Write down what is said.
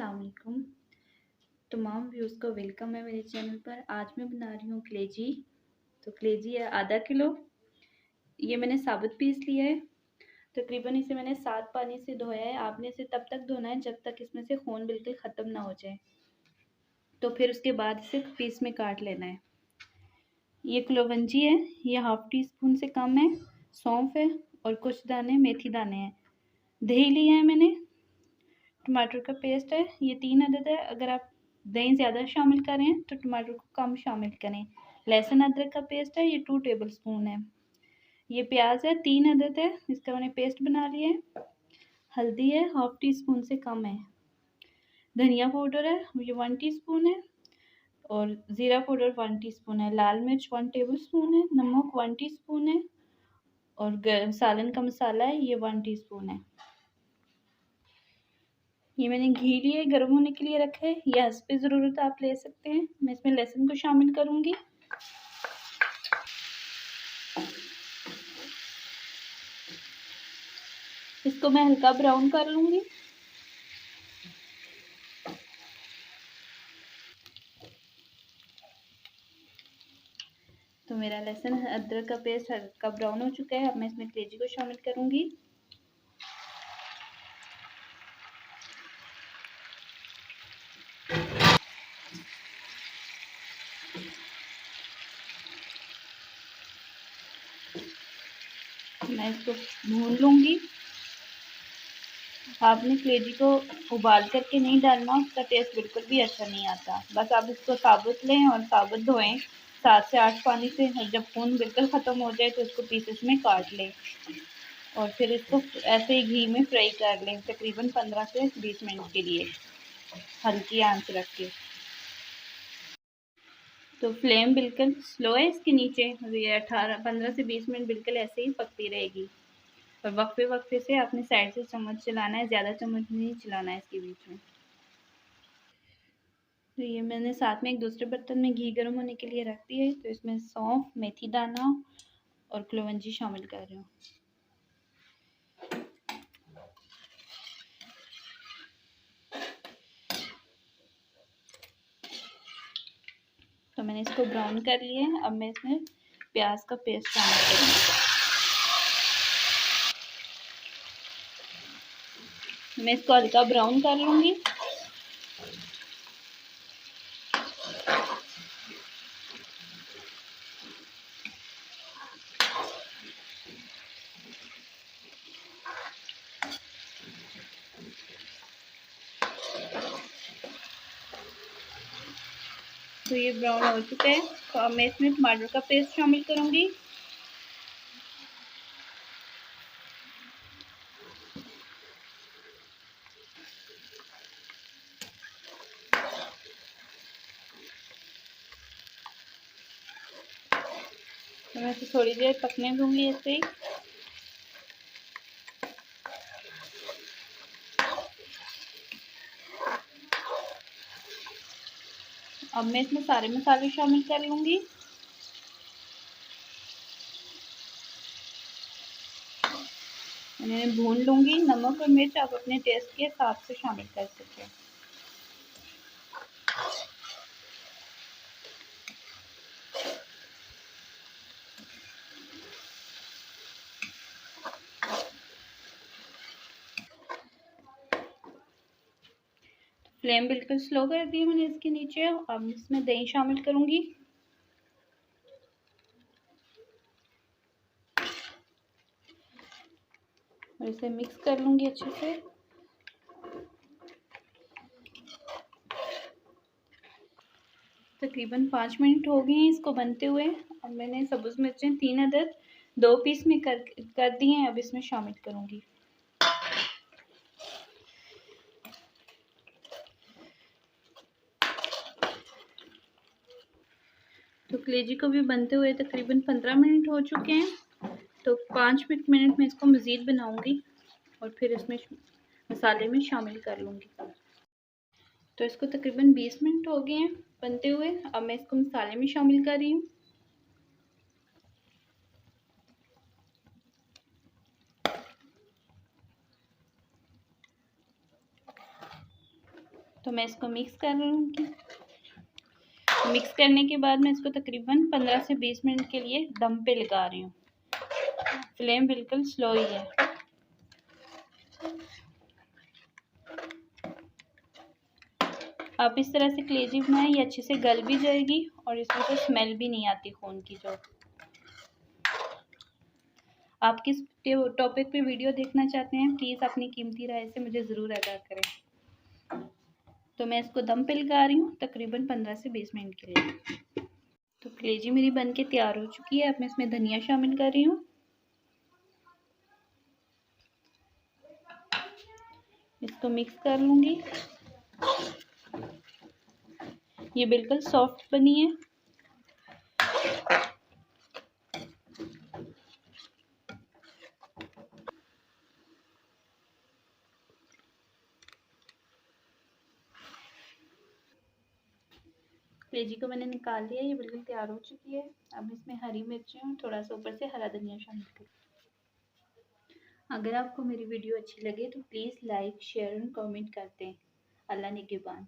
अस्सलाम वालेकुम। तमाम व्यूज़ को वेलकम है मेरे चैनल पर। आज मैं बना रही हूँ कलेजी। तो कलेजी है आधा किलो। ये मैंने साबुत पीस लिया है। तकरीबन इसे मैंने 7 पानी से धोया है। आपने इसे तब तक धोना है जब तक इसमें से खून बिल्कुल ख़त्म ना हो जाए। तो फिर उसके बाद इसे पीस में काट लेना है। ये कलौंजी है, ये हाफ़ टी स्पून से कम है। सौंफ है और कुछ दाने मेथी दाने हैं। दही लिया है मैंने। टमाटर का पेस्ट है, ये 3 अदद है। अगर आप दही ज़्यादा शामिल करें तो टमाटर को कम शामिल करें। लहसुन अदरक का पेस्ट है, ये 2 टेबलस्पून है। ये प्याज है, 3 अदद है, इसका मैंने पेस्ट बना लिया है। हल्दी है, हाफ़ टी स्पून से कम है। धनिया पाउडर है, ये 1 टीस्पून है। और ज़ीरा पाउडर 1 टीस्पून है। लाल मिर्च 1 टेबलस्पून है। नमक 1 टीस्पून है। और सालन का मसाला है, ये 1 टीस्पून है। ये मैंने घी लिए गर्म होने के लिए रखा है। ये हस्बे ज़रूरत आप ले सकते हैं। मैं इसमें लहसुन को शामिल करूँगी। इसको मैं हल्का ब्राउन कर लूँगी। तो मेरा लहसुन अदरक का पेस्ट हल्का ब्राउन हो चुका है। अब मैं इसमें कलेजी को शामिल करूँगी। मैं इसको भून लूँगी। आपने कलेजी को उबाल करके नहीं डालना, उसका टेस्ट बिल्कुल भी अच्छा नहीं आता। बस आप इसको साबुत लें और साबुत धोएं 7 से 8 पानी से। जब खून बिल्कुल ख़त्म हो जाए तो इसको पीसेस में काट लें और फिर इसको ऐसे ही घी में फ्राई कर लें तकरीबन 15 से 20 मिनट के लिए, हल्की आंच रख के। तो फ्लेम बिल्कुल स्लो है इसके नीचे। ये 15 से 20 मिनट बिल्कुल ऐसे ही पकती रहेगी। और वक्फे वक्फे से आपने साइड से चम्मच चलाना है, ज़्यादा चम्मच नहीं चलाना है इसके बीच में। तो ये मैंने साथ में एक दूसरे बर्तन में घी गर्म होने के लिए रख दिया है। तो इसमें सौंफ, मेथी दाना और कलौंजी शामिल कर रही हूँ। तो मैंने इसको ब्राउन कर लिया है। अब मैं इसमें प्याज का पेस्ट शामिल करूँगी। मैं इसको हल्का ब्राउन कर लूँगी। तो ये ब्राउन हो चुका है। तो अब मैं इसमें टमाटर का पेस्ट शामिल करूँगी। तो मैं इसे थोड़ी देर पकने दूँगी ऐसे ही। अब मैं इसमें सारे मसाले शामिल कर लूँगी। मैं भून लूँगी। नमक और मिर्च आप अपने टेस्ट के हिसाब से शामिल कर सकते हैं। फ्लेम बिल्कुल स्लो कर दी मैंने इसके नीचे। अब इसमें दही शामिल करूँगी। और इसे मिक्स कर लूँगी अच्छे से। तकरीबन 5 मिनट हो गए हैं इसको बनते हुए। अब मैंने सब्ज़ मिर्चें 3 अदद 2 पीस में कर दी हैं। अब इसमें शामिल करूँगी। तो कलेजी को भी बनते हुए तकरीबन 15 मिनट हो चुके हैं। तो 5 मिनट में इसको मज़ीद बनाऊँगी और फिर इसमें मसाले में शामिल कर लूँगी। तो इसको तकरीबन 20 मिनट हो गए हैं बनते हुए। अब मैं इसको मसाले में शामिल कर रही हूँ। तो तो मैं इसको मिक्स कर लूँगी। मिक्स करने के बाद मैं इसको तकरीबन 15 से 20 मिनट के लिए दम पे लगा रही हूँ। फ्लेम बिल्कुल स्लो ही है। आप इस तरह से कलेजी बनाएं, ये अच्छे से गल भी जाएगी और इसमें तो स्मेल भी नहीं आती खून की। जो आप किस टॉपिक पे वीडियो देखना चाहते हैं प्लीज़ अपनी कीमती राय से मुझे ज़रूर आगाह करें। तो मैं इसको दम पे लगा रही हूँ तकरीबन 15 से 20 मिनट के लिए। तो कलेजी मेरी बन के तैयार हो चुकी है। अब मैं इसमें धनिया शामिल कर रही हूँ। इसको मिक्स कर लूँगी। ये बिल्कुल सॉफ्ट बनी है। कलेजी को मैंने निकाल लिया, ये बिल्कुल तैयार हो चुकी है। अब इसमें हरी मिर्चें और थोड़ा सा ऊपर से हरा धनिया शामिल करें। अगर आपको मेरी वीडियो अच्छी लगे तो प्लीज़ लाइक, शेयर और कमेंट करते हैं। अल्लाह निगहबान।